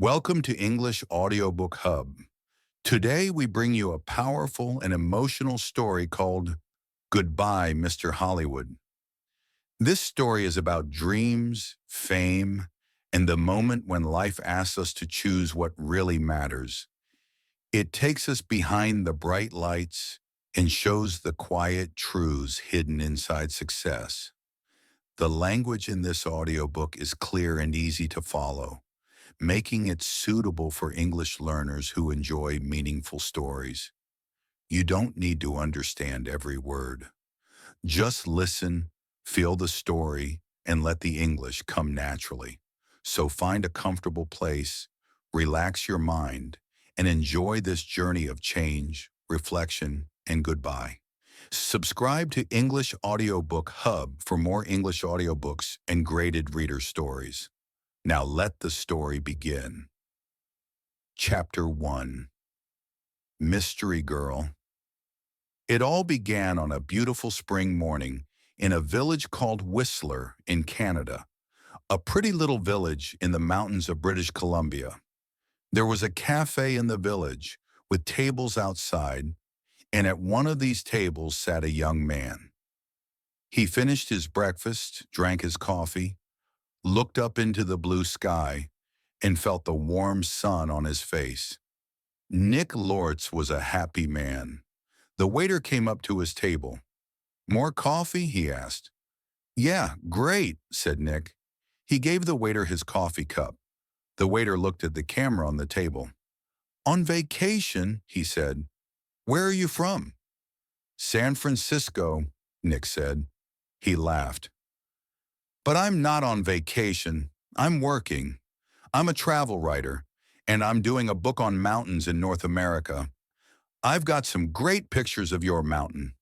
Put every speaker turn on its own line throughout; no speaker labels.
Welcome to English Audiobook Hub. Today we bring you a powerful and emotional story called Goodbye, Mr. Hollywood. This story is about dreams, fame, and the moment when life asks us to choose what really matters. It takes us behind the bright lights and shows the quiet truths hidden inside success. The language in this audiobook is clear and easy to follow, making it suitable for English learners who enjoy meaningful stories. You don't need to understand every word. Just listen, feel the story, and let the English come naturally. So find a comfortable place, relax your mind, and enjoy this journey of change, reflection, and goodbye. Subscribe to English Audiobook Hub for more English audiobooks and graded reader stories. Now let the story begin. Chapter 1. Mystery Girl. It all began on a beautiful spring morning in a village called Whistler in Canada, a pretty little village in the mountains of British Columbia. There was a cafe in the village with tables outside, and at one of these tables sat a young man. He finished his breakfast, drank his coffee, looked up into the blue sky, and felt the warm sun on his face. Nick Lortz was a happy man. The waiter came up to his table. "More coffee?" he asked. "Yeah, great," said Nick. He gave the waiter his coffee cup. The waiter looked at the camera on the table. "On vacation," he said. "Where are you from?" "San Francisco," Nick said. He laughed. "But I'm not on vacation. I'm working. I'm a travel writer, and I'm doing a book on mountains in North America. I've got some great pictures of your mountain."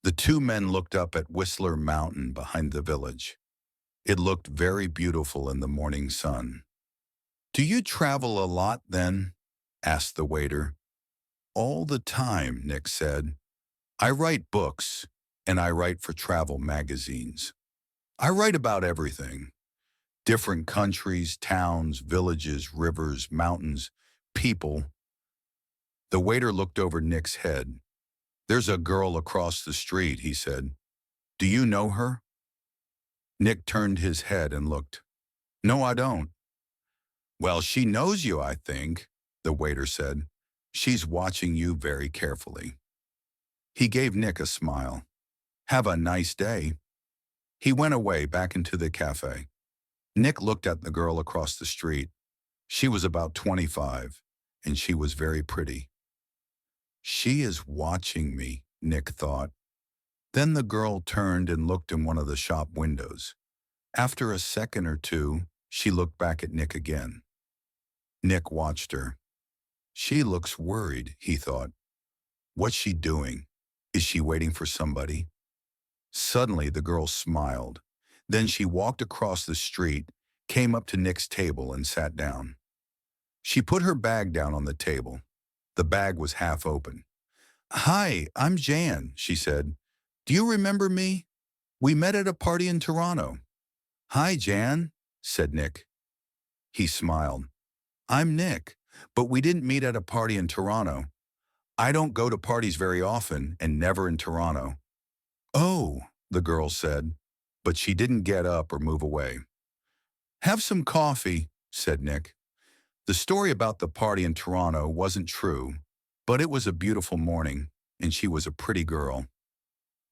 The two men looked up at Whistler Mountain behind the village. It looked very beautiful in the morning sun. "Do you travel a lot then?" asked the waiter. "All the time," Nick said. "I write books, and I write for travel magazines. I write about everything. Different countries, towns, villages, rivers, mountains, people." The waiter looked over Nick's head. "There's a girl across the street," he said. "Do you know her?" Nick turned his head and looked. "No, I don't." "Well, she knows you, I think," the waiter said. "She's watching you very carefully." He gave Nick a smile. "Have a nice day." He went away back into the cafe. Nick looked at the girl across the street. She was about 25, and she was very pretty. "She is watching me," Nick thought. Then the girl turned and looked in one of the shop windows. After a second or two, she looked back at Nick again. Nick watched her. "She looks worried," he thought. "What's she doing? Is she waiting for somebody?" Suddenly, the girl smiled. Then she walked across the street, came up to Nick's table, and sat down. She put her bag down on the table. The bag was half open. "Hi, I'm Jan," she said. "Do you remember me? We met at a party in Toronto." "Hi, Jan," said Nick. He smiled. "I'm Nick, but we didn't meet at a party in Toronto. I don't go to parties very often, and never in Toronto." "Oh," the girl said, but she didn't get up or move away. "Have some coffee," said Nick. The story about the party in Toronto wasn't true, but it was a beautiful morning, and she was a pretty girl.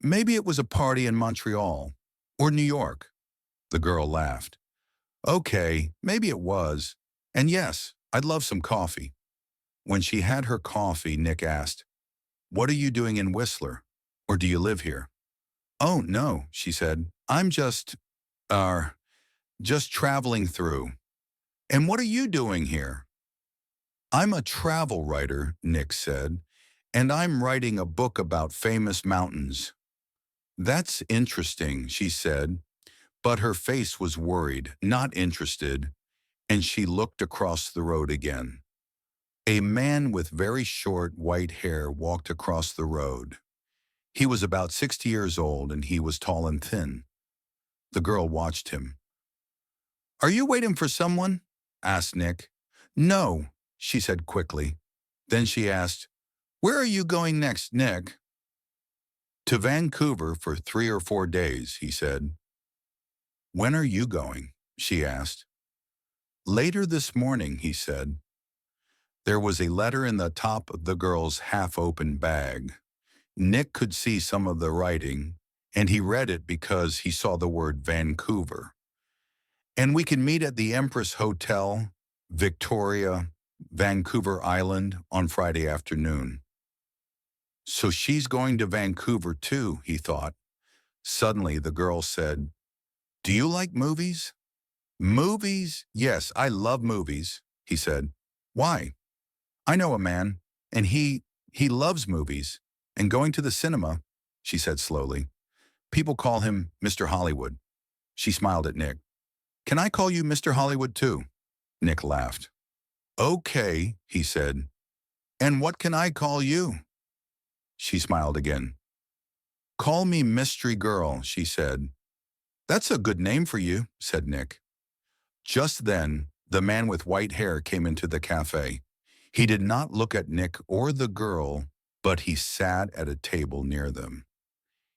"Maybe it was a party in Montreal or New York." The girl laughed. "Okay, maybe it was. And yes, I'd love some coffee." When she had her coffee, Nick asked, "What are you doing in Whistler? Or do you live here?" "Oh, no," she said. "I'm uh, just traveling through." "And what are you doing here?" "I'm a travel writer," Nick said, "and I'm writing a book about famous mountains." "That's interesting," she said, but her face was worried, not interested, and she looked across the road again. A man with very short white hair walked across the road. He was about 60 years old, and he was tall and thin. The girl watched him. "Are you waiting for someone?" asked Nick. No, she said quickly. Then she asked, Where are you going next, Nick? To Vancouver for 3 or 4 days, he said. When are you going? She asked. Later this morning, he said. There was a letter in the top of the girl's half-open bag. Nick could see some of the writing, and he read it because he saw the word Vancouver. And we can meet at the Empress Hotel, Victoria, Vancouver Island on Friday afternoon. So she's going to Vancouver too, he thought. Suddenly the girl said, Do you like movies? Movies? Yes, I love movies, he said. Why? I know a man, and he loves movies and going to the cinema, she said slowly. People call him Mr. Hollywood. She smiled at Nick. Can I call you Mr. Hollywood too? Nick laughed. Okay, he said. And what can I call you? She smiled again. Call me Mystery Girl, she said. That's a good name for you, said Nick. Just then, the man with white hair came into the cafe. He did not look at Nick or the girl, but he sat at a table near them.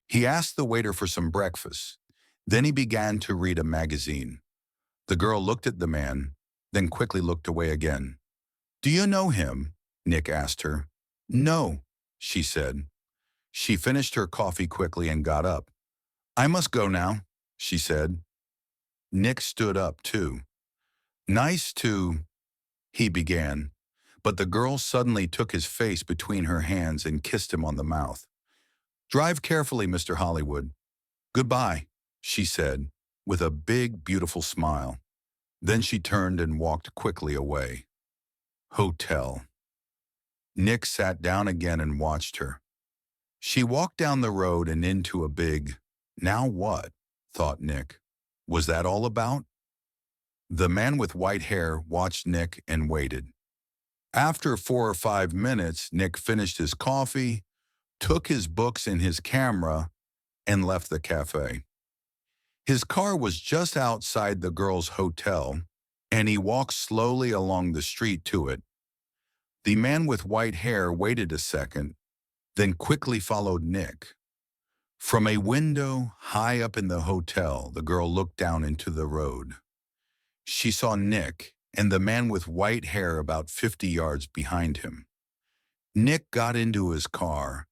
He asked the waiter for some breakfast. Then he began to read a magazine. The girl looked at the man, then quickly looked away again. Do you know him? Nick asked her. No, she said. She finished her coffee quickly and got up. I must go now, she said. Nick stood up too. Nice to, he began, but the girl suddenly took his face between her hands and kissed him on the mouth. Drive carefully, Mr. Hollywood. Goodbye, she said, with a big, beautiful smile. Then she turned and walked quickly away. Hotel. Nick sat down again and watched her. She walked down the road and into a big, now what, thought Nick. Was that all about? The man with white hair watched Nick and waited. After 4 or 5 minutes, Nick finished his coffee, took his books and his camera, and left the cafe. His car was just outside the girl's hotel, and he walked slowly along the street to it. The man with white hair waited a second, then quickly followed Nick. From a window high up in the hotel, the girl looked down into the road. She saw Nick and the man with white hair about 50 yards behind him. Nick got into his car,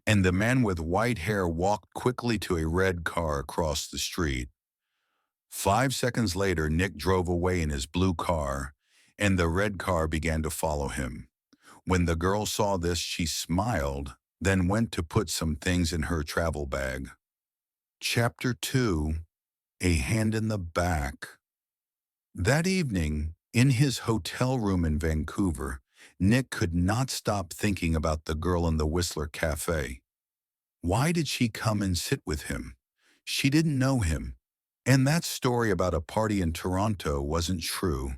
and the man with white hair walked quickly to a red car across the street. 5 seconds later, Nick drove away in his blue car, and the red car began to follow him. When the girl saw this, she smiled, then went to put some things in her travel bag. Chapter 2, A Hand in the Back. That evening, in his hotel room in Vancouver, Nick could not stop thinking about the girl in the Whistler Cafe. Why did she come and sit with him? She didn't know him. And that story about a party in Toronto wasn't true,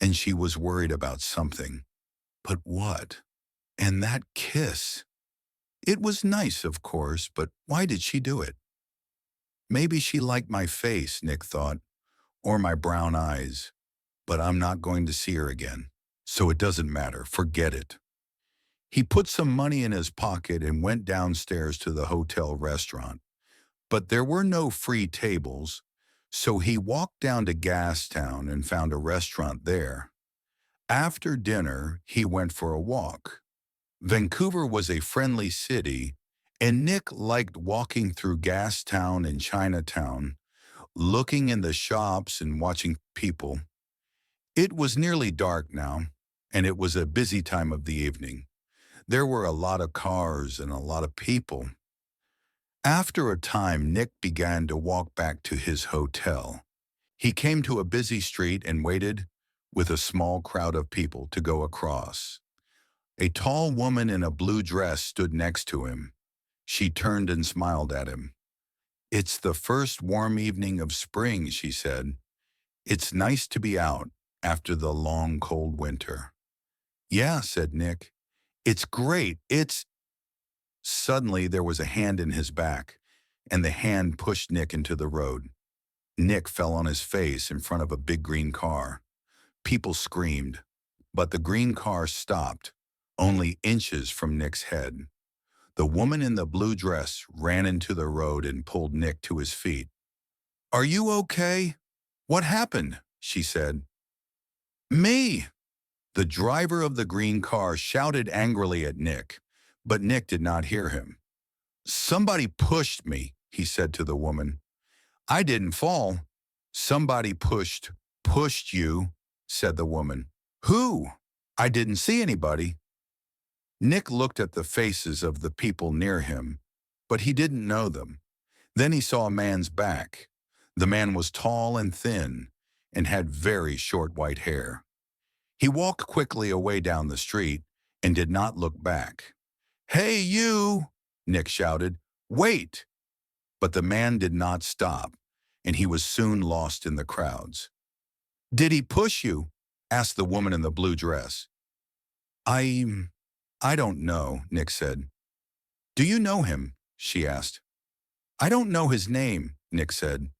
and she was worried about something. But what? And that kiss. It was nice, of course, but why did she do it? Maybe she liked my face, Nick thought, or my brown eyes, but I'm not going to see her again. So it doesn't matter, forget it. He put some money in his pocket and went downstairs to the hotel restaurant. But there were no free tables, so he walked down to Gastown and found a restaurant there. After dinner, he went for a walk. Vancouver was a friendly city, and Nick liked walking through Gastown and Chinatown, looking in the shops and watching people. It was nearly dark now, and it was a busy time of the evening. There were a lot of cars and a lot of people. After a time, Nick began to walk back to his hotel. He came to a busy street and waited, with a small crowd of people, to go across. A tall woman in a blue dress stood next to him. She turned and smiled at him. It's the first warm evening of spring, she said. It's nice to be out after the long, cold winter. Yeah, said Nick. It's great. Suddenly, there was a hand in his back, and the hand pushed Nick into the road. Nick fell on his face in front of a big green car. People screamed. But the green car stopped, only inches from Nick's head. The woman in the blue dress ran into the road and pulled Nick to his feet. "Are you okay? What happened?" she said. "Me!" The driver of the green car shouted angrily at Nick, but Nick did not hear him. "Somebody pushed me," he said to the woman. "I didn't fall." "Somebody pushed you," said the woman. "Who?" "I didn't see anybody." Nick looked at the faces of the people near him, but he didn't know them. Then he saw a man's back. The man was tall and thin and had very short white hair. He walked quickly away down the street and did not look back. "Hey, you!" Nick shouted. "Wait!" But the man did not stop, and he was soon lost in the crowds. "Did he push you?" asked the woman in the blue dress. I I don't know," Nick said. "Do you know him?" she asked. "I don't know his name," Nick said,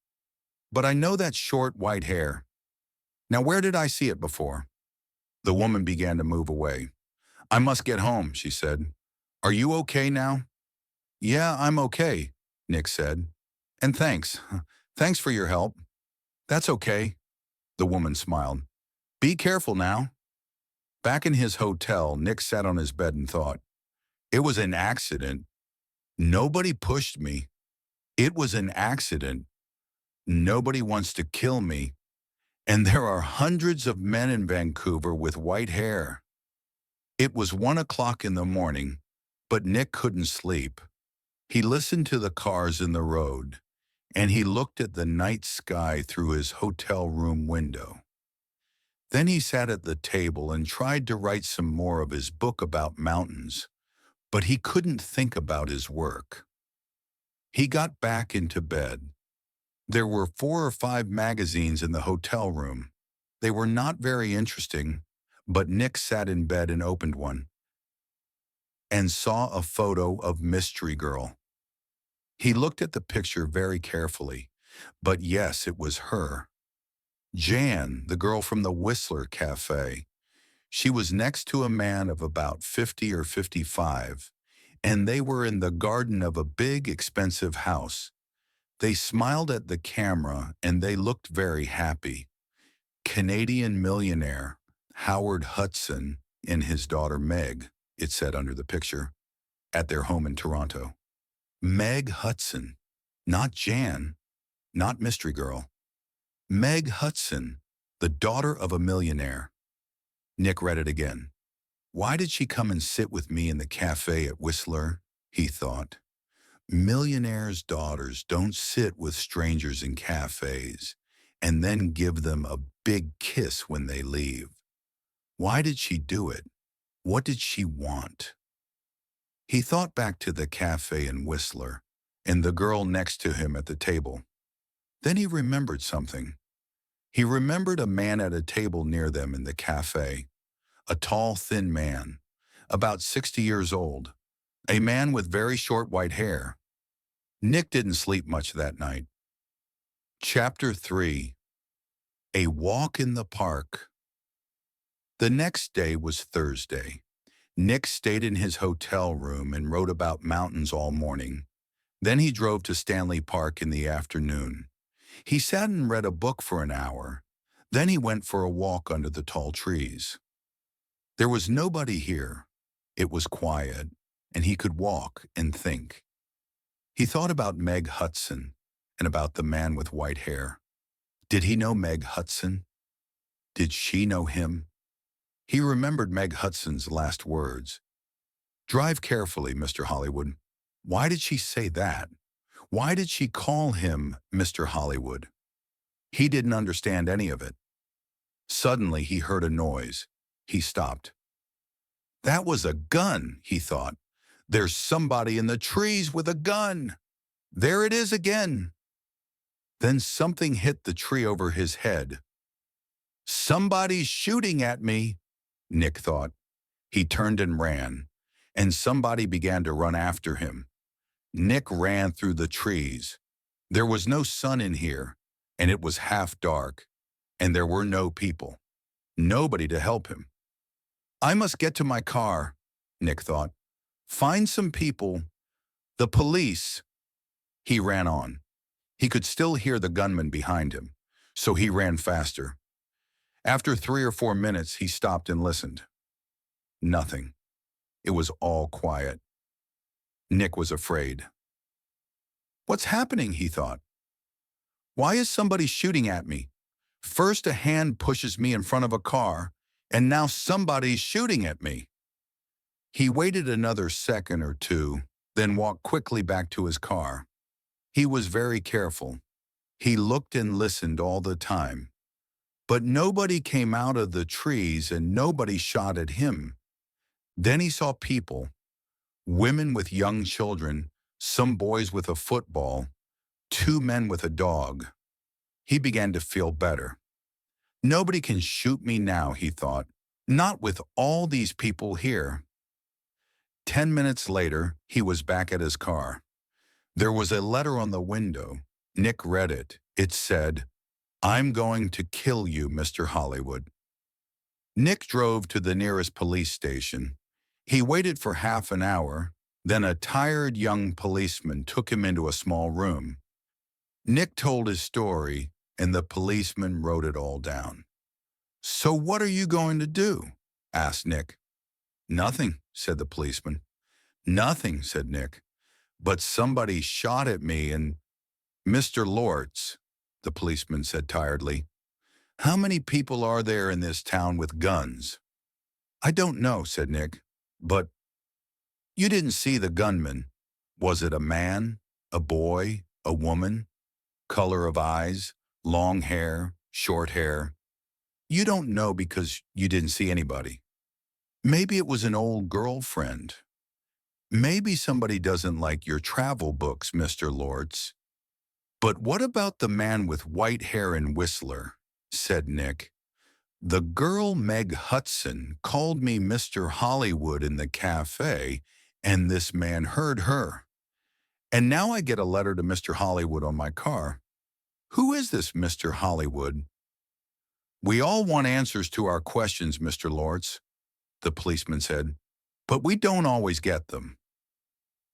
"but I know that short white hair. Now where did I see it before?" The woman began to move away. "I must get home," she said. "Are you okay now?" "Yeah, I'm okay," Nick said. "And thanks. Thanks for your help." "That's okay," the woman smiled. "Be careful now." Back in his hotel, Nick sat on his bed and thought, "It was an accident. Nobody pushed me. It was an accident. Nobody wants to kill me. And there are hundreds of men in Vancouver with white hair." It was 1 o'clock in the morning, but Nick couldn't sleep. He listened to the cars in the road, and he looked at the night sky through his hotel room window. Then he sat at the table and tried to write some more of his book about mountains, but he couldn't think about his work. He got back into bed. There were 4 or 5 magazines in the hotel room. They were not very interesting, but Nick sat in bed and opened one and saw a photo of Mystery Girl. He looked at the picture very carefully, but yes, it was her. Jan, the girl from the Whistler Cafe. She was next to a man of about 50 or 55, and they were in the garden of a big, expensive house. They smiled at the camera, and they looked very happy. Canadian millionaire Howard Hudson and his daughter Meg, it said under the picture, at their home in Toronto. Meg Hudson, not Jan, not Mystery Girl. Meg Hudson, the daughter of a millionaire. Nick read it again. Why did she come and sit with me in the cafe at Whistler? He thought. Millionaires' daughters don't sit with strangers in cafes and then give them a big kiss when they leave. Why did she do it? What did she want? He thought back to the cafe in Whistler and the girl next to him at the table. Then he remembered something. He remembered a man at a table near them in the cafe, a tall, thin man, about 60 years old, a man with very short white hair. Nick didn't sleep much that night. Chapter 3. A Walk in the Park. The next day was Thursday. Nick stayed in his hotel room and wrote about mountains all morning. Then he drove to Stanley Park in the afternoon. He sat and read a book for an hour. Then he went for a walk under the tall trees. There was nobody here. It was quiet, and he could walk and think. He thought about Meg Hudson and about the man with white hair. Did he know Meg Hudson? Did she know him? He remembered Meg Hudson's last words. "Drive carefully, Mr. Hollywood." Why did she say that? Why did she call him Mr. Hollywood? He didn't understand any of it. Suddenly he heard a noise. He stopped. That was a gun, he thought. There's somebody in the trees with a gun. There it is again. Then something hit the tree over his head. Somebody's shooting at me, Nick thought. He turned and ran, and somebody began to run after him. Nick ran through the trees. There was no sun in here, and it was half dark, and there were no people. Nobody to help him. I must get to my car, Nick thought. Find some people. The police. He ran on. He could still hear the gunman behind him, so he ran faster. After 3 or 4 minutes, he stopped and listened. Nothing. It was all quiet. Nick was afraid. What's happening, he thought. Why is somebody shooting at me? First a hand pushes me in front of a car, and now somebody's shooting at me. He waited another second or two, then walked quickly back to his car. He was very careful. He looked and listened all the time. But nobody came out of the trees and nobody shot at him. Then he saw people, women with young children, some boys with a football, 2 men with a dog. He began to feel better. Nobody can shoot me now, he thought, not with all these people here. 10 minutes later, he was back at his car. There was a letter on the window. Nick read it. It said, "I'm going to kill you, Mr. Hollywood." Nick drove to the nearest police station. He waited for half an hour, then a tired young policeman took him into a small room. Nick told his story, and the policeman wrote it all down. "So what are you going to do?" asked Nick. "Nothing," said the policeman. "Nothing," said Nick. "But somebody shot at me and—" "Mr. Lortz," the policeman said tiredly, "how many people are there in this town with guns?" "I don't know," said Nick. "But you didn't see the gunman. Was it a man, a boy, a woman? Color of eyes, long hair, short hair? You don't know because you didn't see anybody. Maybe it was an old girlfriend. Maybe somebody doesn't like your travel books, Mr. Lortz." "But what about the man with white hair and Whistler?" said Nick. "The girl Meg Hudson called me Mr. Hollywood in the cafe, and this man heard her. And now I get a letter to Mr. Hollywood on my car. Who is this Mr. Hollywood?" "We all want answers to our questions, Mr. Lortz," the policeman said, "but we don't always get them.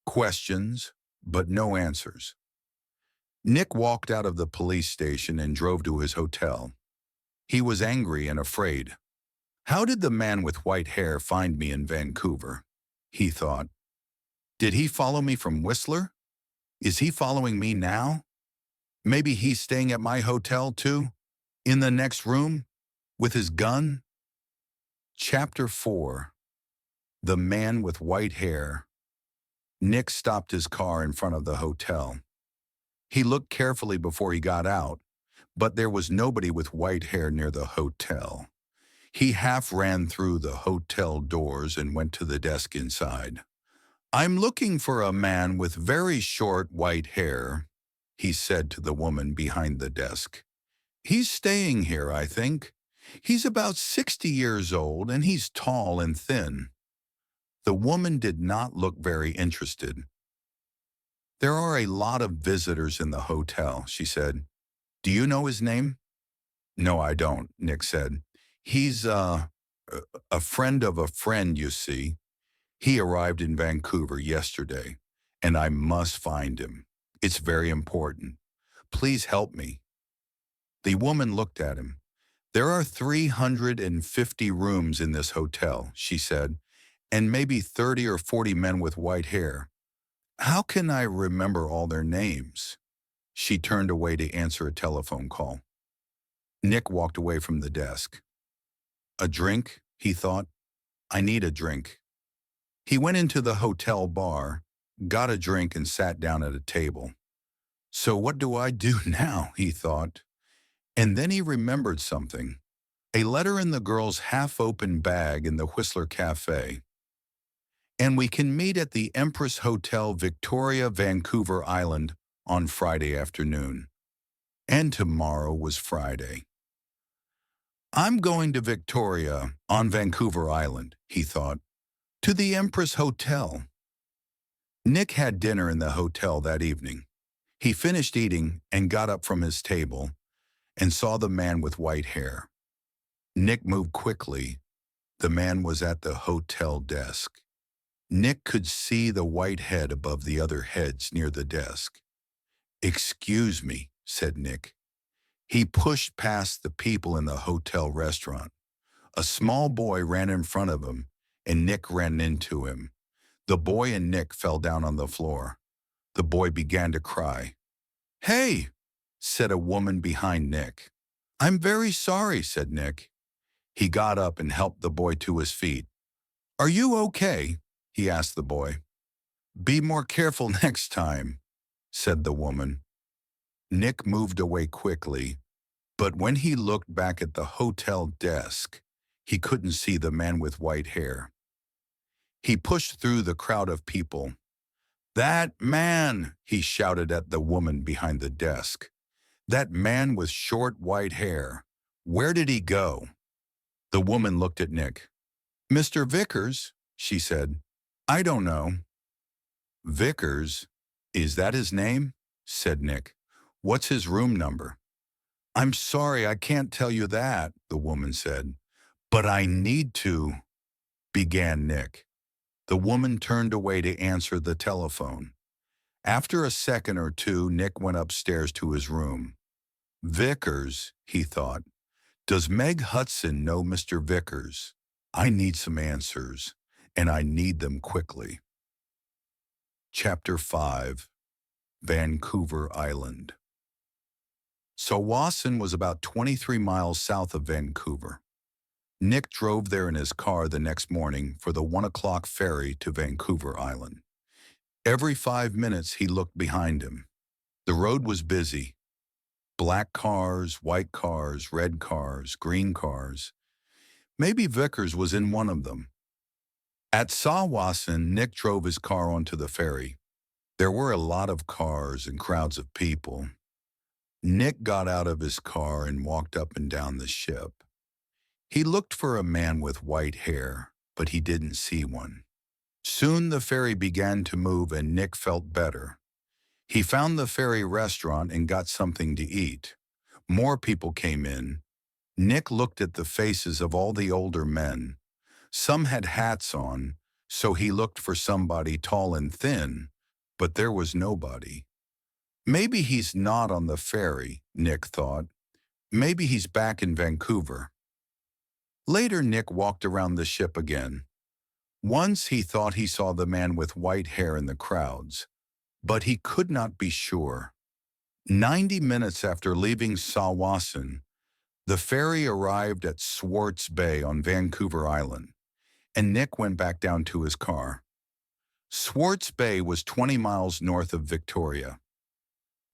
Questions, but no answers." Nick walked out of the police station and drove to his hotel. He was angry and afraid. How did the man with white hair find me in Vancouver? He thought. Did he follow me from Whistler? Is he following me now? Maybe he's staying at my hotel too? In the next room? With his gun? Chapter 4. The Man with White Hair. Nick stopped his car in front of the hotel. He looked carefully before he got out, but there was nobody with white hair near the hotel. He half ran through the hotel doors and went to the desk inside. "I'm looking for a man with very short white hair," he said to the woman behind the desk. "He's staying here, I think. He's about 60 years old and he's tall and thin." The woman did not look very interested. "There are a lot of visitors in the hotel," she said. "Do you know his name?" "No, I don't," Nick said. "He's a friend of a friend, you see. He arrived in Vancouver yesterday, and I must find him. It's very important. Please help me." The woman looked at him. "There are 350 rooms in this hotel," she said, "and maybe 30 or 40 men with white hair. How can I remember all their names?" She turned away to answer a telephone call. Nick walked away from the desk. A drink, he thought. I need a drink. He went into the hotel bar, got a drink and sat down at a table. So what do I do now, he thought. And then he remembered something. A letter in the girl's half-open bag in the Whistler Cafe. "And we can meet at the Empress Hotel, Victoria, Vancouver Island on Friday afternoon." And tomorrow was Friday. "I'm going to Victoria on Vancouver Island," he thought, "to the Empress Hotel." Nick had dinner in the hotel that evening. He finished eating and got up from his table and saw the man with white hair. Nick moved quickly. The man was at the hotel desk. Nick could see the white head above the other heads near the desk. "Excuse me," said Nick. He pushed past the people in the hotel restaurant. A small boy ran in front of him, and Nick ran into him. The boy and Nick fell down on the floor. The boy began to cry. "Hey," said a woman behind Nick. "I'm very sorry," said Nick. He got up and helped the boy to his feet. "Are you okay?" he asked the boy. "Be more careful next time," said the woman. Nick moved away quickly, but when he looked back at the hotel desk, he couldn't see the man with white hair. He pushed through the crowd of people. "That man!" he shouted at the woman behind the desk. "That man with short white hair. Where did he go?" The woman looked at Nick. "Mr. Vickers," she said. "I don't know." "Vickers? Is that his name?" said Nick. "What's his room number?" "I'm sorry, I can't tell you that," the woman said. "But I need to," began Nick. The woman turned away to answer the telephone. After a second or two, Nick went upstairs to his room. "Vickers," he thought. "Does Meg Hudson know Mr. Vickers? I need some answers, and I need them quickly." Chapter 5. Vancouver Island. Tsawwassen was about 23 miles south of Vancouver. Nick drove there in his car the next morning for the 1 o'clock ferry to Vancouver Island. Every 5 minutes he looked behind him. The road was busy. Black cars, white cars, red cars, green cars. Maybe Vickers was in one of them. At Tsawwassen, Nick drove his car onto the ferry. There were a lot of cars and crowds of people. Nick got out of his car and walked up and down the ship. He looked for a man with white hair, but he didn't see one. Soon the ferry began to move and Nick felt better. He found the ferry restaurant and got something to eat. More people came in. Nick looked at the faces of all the older men. Some had hats on, so he looked for somebody tall and thin, but there was nobody. Maybe he's not on the ferry, Nick thought. Maybe he's back in Vancouver. Later, Nick walked around the ship again. Once he thought he saw the man with white hair in the crowds, but he could not be sure. 90 minutes after leaving Tsawwassen, the ferry arrived at Swartz Bay on Vancouver Island, and Nick went back down to his car. Swartz Bay was 20 miles north of Victoria.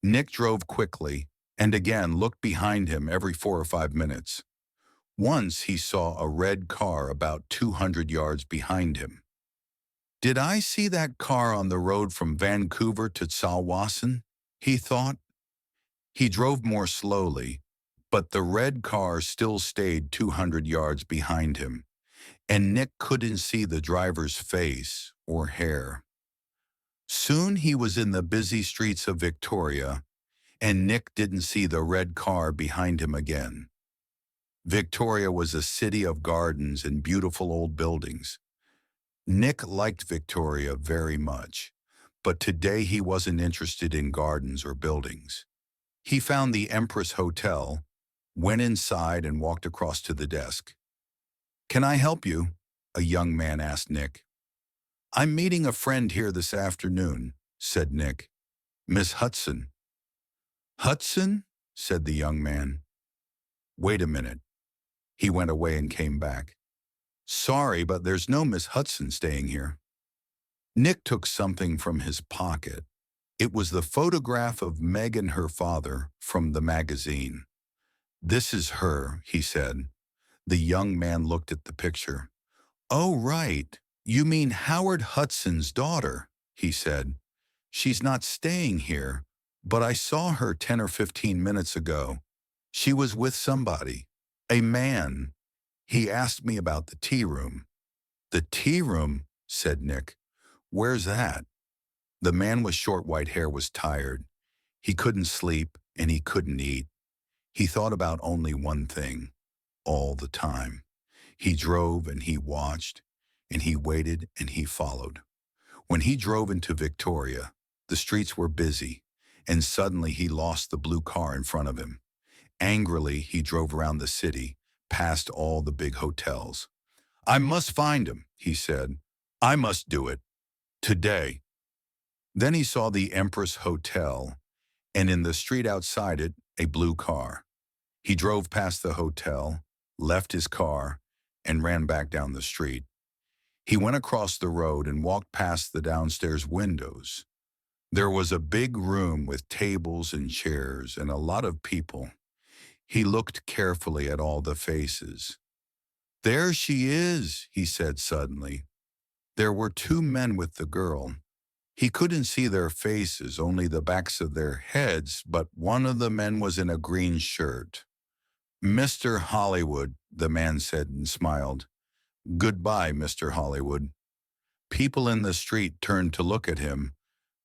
Nick drove quickly and again looked behind him every 4 or 5 minutes. Once he saw a red car about 200 yards behind him. "Did I see that car on the road from Vancouver to Tsawwassen?" he thought. He drove more slowly, but the red car still stayed 200 yards behind him, and Nick couldn't see the driver's face or hair. Soon he was in the busy streets of Victoria, and Nick didn't see the red car behind him again. Victoria was a city of gardens and beautiful old buildings. Nick liked Victoria very much, but today he wasn't interested in gardens or buildings. He found the Empress Hotel, went inside and walked across to the desk. "Can I help you?" a young man asked Nick. "I'm meeting a friend here this afternoon," said Nick. "Miss Hudson." "Hudson?" said the young man. "Wait a minute." He went away and came back. "Sorry, but there's no Miss Hudson staying here." Nick took something from his pocket. It was the photograph of Meg and her father from the magazine. "This is her," he said. The young man looked at the picture. "Oh, right. You mean Howard Hudson's daughter," he said. "She's not staying here, but I saw her 10 or 15 minutes ago. She was with somebody. A man. He asked me about the tea room." "The tea room?" said Nick. "Where's that?" The man with short white hair was tired. He couldn't sleep and he couldn't eat. He thought about only one thing, all the time. He drove and he watched, and he waited and he followed. When he drove into Victoria, the streets were busy, and suddenly he lost the blue car in front of him. Angrily, he drove around the city, past all the big hotels. "I must find him," he said. "I must do it. Today." Then he saw the Empress Hotel, and in the street outside it, a blue car. He drove past the hotel, left his car, and ran back down the street. He went across the road and walked past the downstairs windows. There was a big room with tables and chairs and a lot of people. He looked carefully at all the faces. "There she is," he said suddenly. There were two men with the girl. He couldn't see their faces, only the backs of their heads, but one of the men was in a green shirt. "Mr. Hollywood," the man said and smiled. "Goodbye, Mr. Hollywood." People in the street turned to look at him,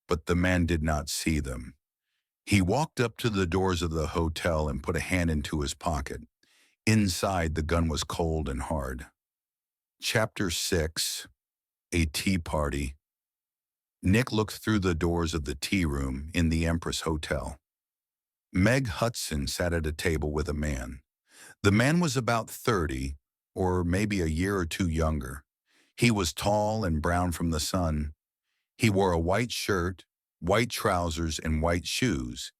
but the man did not see them. He walked up to the doors of the hotel and put a hand into his pocket. Inside, the gun was cold and hard. Chapter 6. A Tea Party. Nick looked through the doors of the tea room in the Empress Hotel. Meg Hudson sat at a table with a man. The man was about 30, or maybe a year or two younger. He was tall and brown from the sun. He wore a white shirt, white trousers, and white shoes.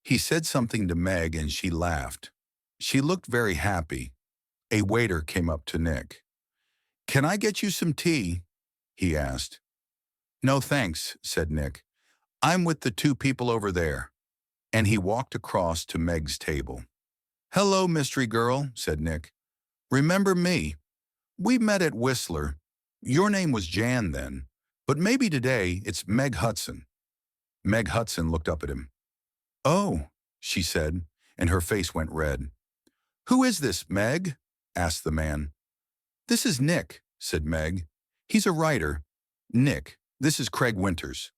He said something to Meg and she laughed. She looked very happy. A waiter came up to Nick. "Can I get you some tea?" he asked. "No thanks," said Nick. "I'm with the two people over there." And he walked across to Meg's table. "Hello, mystery girl," said Nick. "Remember me? We met at Whistler. Your name was Jan then, but maybe today it's Meg Hudson." Meg Hudson looked up at him. "Oh," she said, and her face went red. "Who is this, Meg?" asked the man. "This is Nick," said Meg. "He's a writer. Nick, this is Craig Winters."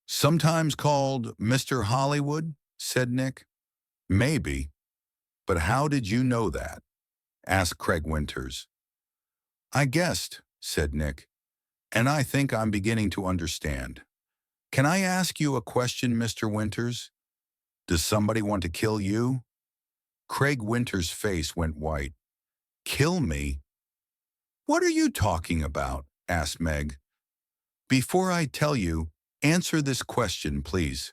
"Sometimes called Mr. Hollywood?" said Nick. "Maybe. But how did you know that?" asked Craig Winters. "I guessed," said Nick, "and I think I'm beginning to understand. Can I ask you a question, Mr. Winters? Does somebody want to kill you?" Craig Winters' face went white. "Kill me? What are you talking about?" asked Meg. "Before I tell you, answer this question, please,"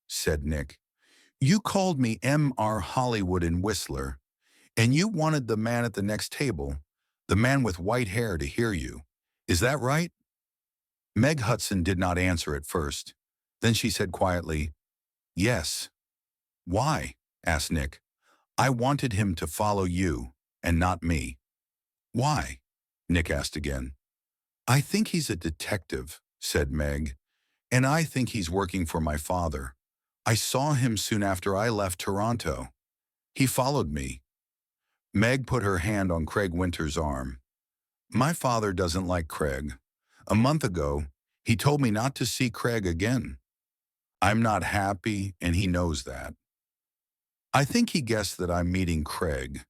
said Nick. "You called me M.R. Hollywood in Whistler, and you wanted the man at the next table, the man with white hair, to hear you. Is that right?" Meg Hudson did not answer at first. Then she said quietly, "Yes." "Why?" asked Nick. "I wanted him to follow you, and not me." "Why?" Nick asked again. "I think he's a detective," said Meg, "and I think he's working for my father. I saw him soon after I left Toronto. He followed me." Meg put her hand on Craig Winters' arm. "My father doesn't like Craig. A month ago, he told me not to see Craig again. I'm not happy, and he knows that. I think he guessed that I'm meeting Craig,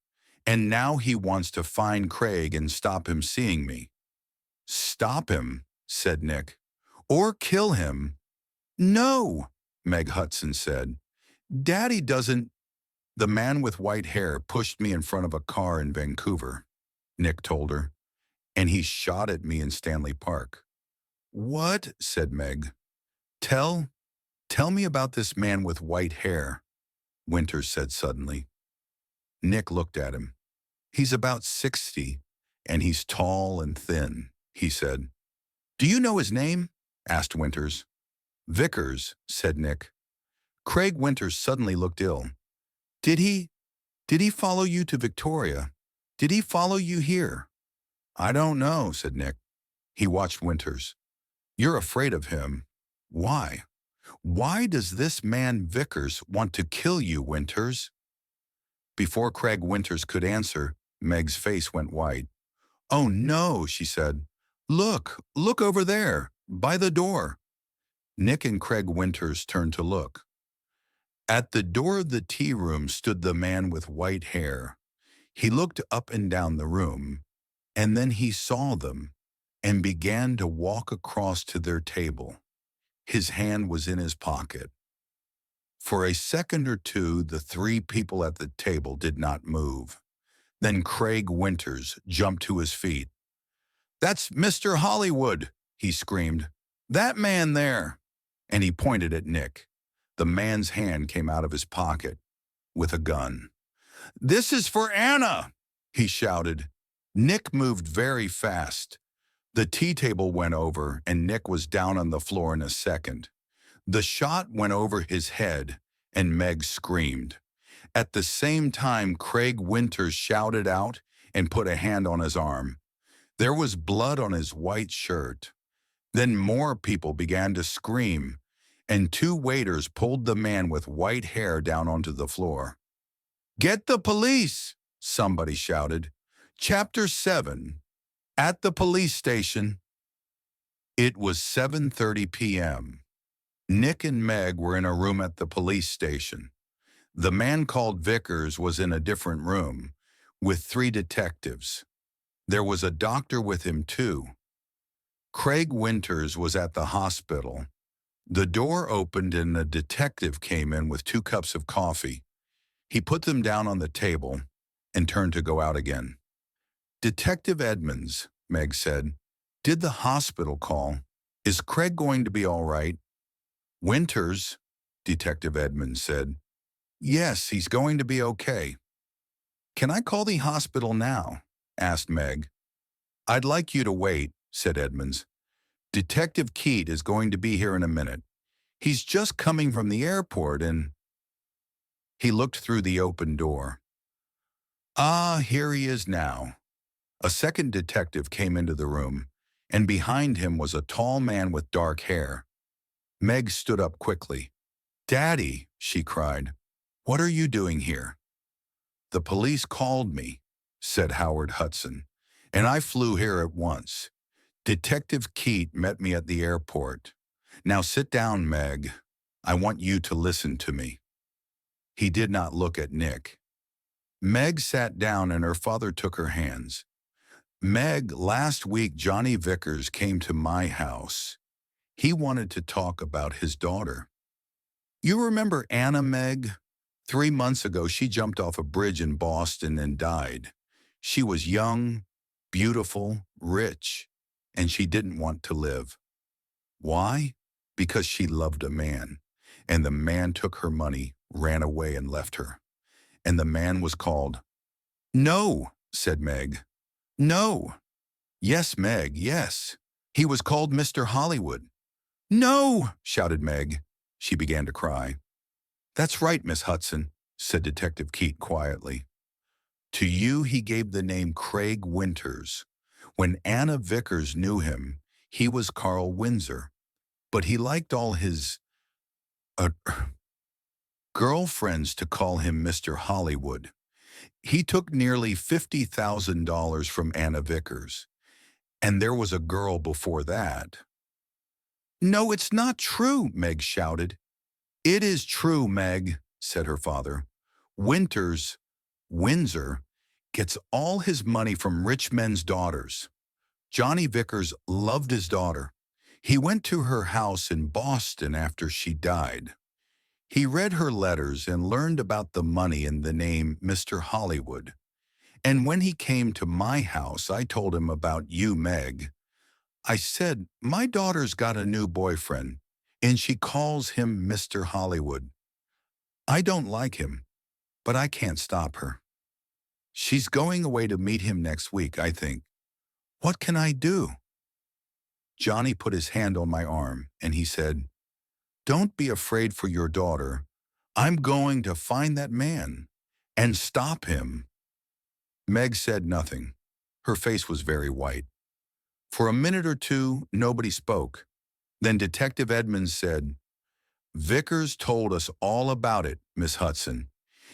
and now he wants to find Craig and stop him seeing me." "Stop him," said Nick. "Or kill him." "No," Meg Hudson said. "Daddy doesn't—" "The man with white hair pushed me in front of a car in Vancouver," Nick told her, "and he shot at me in Stanley Park." "What?" said Meg. Tell me about this man with white hair," Winters said suddenly. Nick looked at him. "He's about 60, and he's tall and thin," he said. "Do you know his name?" asked Winters. "Vickers," said Nick. Craig Winters suddenly looked ill. Did he follow you to Victoria? Did he follow you here?" "I don't know," said Nick. He watched Winters. "You're afraid of him. Why? Why does this man Vickers want to kill you, Winters?" Before Craig Winters could answer, Meg's face went white. "Oh no," she said. Look over there, by the door." Nick and Craig Winters turned to look. At the door of the tea room stood the man with white hair. He looked up and down the room. And then he saw them and began to walk across to their table. His hand was in his pocket. For a second or two, the three people at the table did not move. Then Craig Winters jumped to his feet. "That's Mr. Hollywood," he screamed. "That man there." And he pointed at Nick. The man's hand came out of his pocket with a gun. "This is for Anna," he shouted. Nick moved very fast. The tea table went over, and Nick was down on the floor in a second. The shot went over his head, and Meg screamed. At the same time, Craig Winters shouted out and put a hand on his arm. There was blood on his white shirt. Then more people began to scream, and two waiters pulled the man with white hair down onto the floor. "Get the police!" somebody shouted. Chapter 7. At the police station. It was 7:30 p.m. Nick and Meg were in a room at the police station. The man called Vickers was in a different room, with 3 detectives. There was a doctor with him too. Craig Winters was at the hospital. The door opened and a detective came in with 2 cups of coffee. He put them down on the table and turned to go out again. "Detective Edmonds," Meg said, "did the hospital call? Is Craig going to be all right?" "Winters," Detective Edmonds said. "Yes, he's going to be okay." "Can I call the hospital now?" asked Meg. "I'd like you to wait," said Edmonds. "Detective Keat is going to be here in a minute. He's just coming from the airport and—" He looked through the open door. "Ah, here he is now." A second detective came into the room, and behind him was a tall man with dark hair. Meg stood up quickly. "Daddy," she cried, "what are you doing here?" "The police called me," said Howard Hudson, "and I flew here at once. Detective Keat met me at the airport. Now sit down, Meg. I want you to listen to me." He did not look at Nick. Meg sat down and her father took her hands. "Meg, last week Johnny Vickers came to my house. He wanted to talk about his daughter. You remember Anna, Meg? 3 months ago, she jumped off a bridge in Boston and died. She was young, beautiful, rich, and she didn't want to live. Why? Because she loved a man, and the man took her money, ran away, and left her. And the man was called—" "No," said Meg. "No." "Yes, Meg, yes. He was called Mr. Hollywood." "No!" shouted Meg. She began to cry. "That's right, Miss Hudson," said Detective Keat quietly. "To you he gave the name Craig Winters. When Anna Vickers knew him, he was Carl Windsor. But he liked all his uh, girlfriends to call him Mr. Hollywood. He took nearly $50,000 from Anna Vickers. And there was a girl before that." "No, it's not true," Meg shouted. "It is true, Meg," said her father. Windsor, gets all his money from rich men's daughters. Johnny Vickers loved his daughter. He went to her house in Boston after she died. He read her letters and learned about the money and the name Mr. Hollywood. And when he came to my house, I told him about you, Meg. I said, my daughter's got a new boyfriend, and she calls him Mr. Hollywood. I don't like him, but I can't stop her. She's going away to meet him next week, I think. What can I do?" Johnny put his hand on my arm, and he said, "Don't be afraid for your daughter. I'm going to find that man and stop him." Meg said nothing. Her face was very white. For a minute or two, nobody spoke. Then Detective Edmonds said, "Vickers told us all about it, Miss Hudson.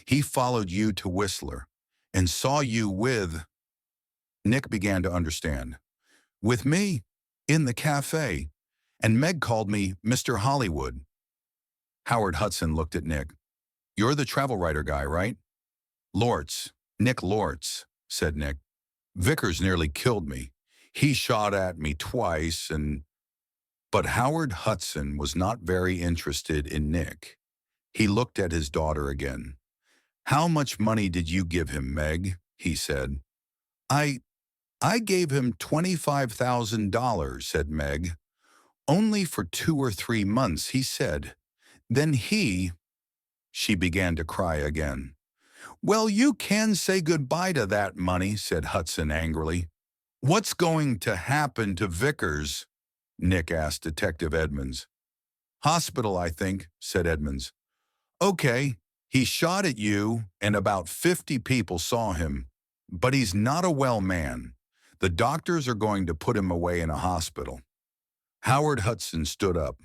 He followed you to Whistler and saw you with—" Nick began to understand. "With me, in the cafe, and Meg called me Mr. Hollywood." Howard Hudson looked at Nick. "You're the travel writer guy, right?" "Lortz, Nick Lortz," said Nick. Vickers nearly killed me. He shot at me twice and... But Howard Hudson was not very interested in Nick. He looked at his daughter again. "How much money did you give him, Meg?" he said. I gave him $25,000, said Meg. "Only for 2 or 3 months," he said. Then she began to cry again. "Well, you can say goodbye to that money," said Hudson angrily. "What's going to happen to Vickers?" Nick asked Detective Edmonds. "Hospital, I think," said Edmonds. "Okay, he shot at you and about 50 people saw him, but he's not a well man. The doctors are going to put him away in a hospital." Howard Hudson stood up.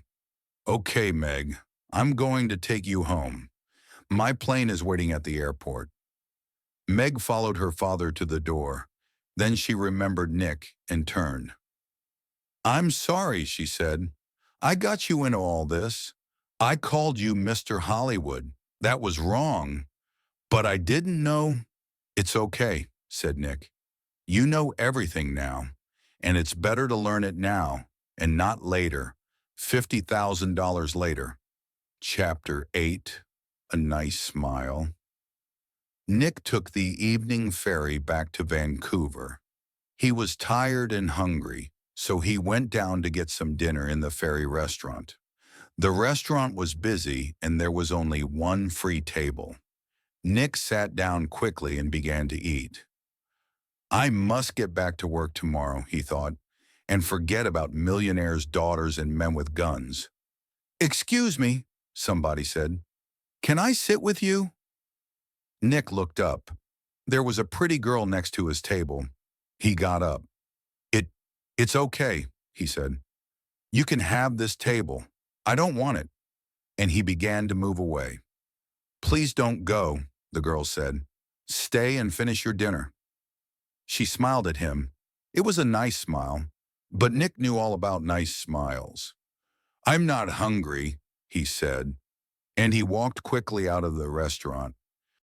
"Okay, Meg, I'm going to take you home. My plane is waiting at the airport." Meg followed her father to the door. Then she remembered Nick and turned. "I'm sorry," she said. "I got you into all this. I called you Mr. Hollywood. That was wrong. But I didn't know—" "It's okay," said Nick. "You know everything now, and it's better to learn it now and not later, $50,000 later." Chapter 8. A Nice Smile. Nick took the evening ferry back to Vancouver. He was tired and hungry, so he went down to get some dinner in the ferry restaurant. The restaurant was busy and there was only one free table. Nick sat down quickly and began to eat. "I must get back to work tomorrow," he thought, "and forget about millionaires' daughters and men with guns." "Excuse me," somebody said. "Can I sit with you?" Nick looked up. There was a pretty girl next to his table. He got up. It's okay," he said. "You can have this table. I don't want it." And he began to move away. "Please don't go," the girl said. "Stay and finish your dinner." She smiled at him. It was a nice smile, but Nick knew all about nice smiles. "I'm not hungry," he said, and he walked quickly out of the restaurant.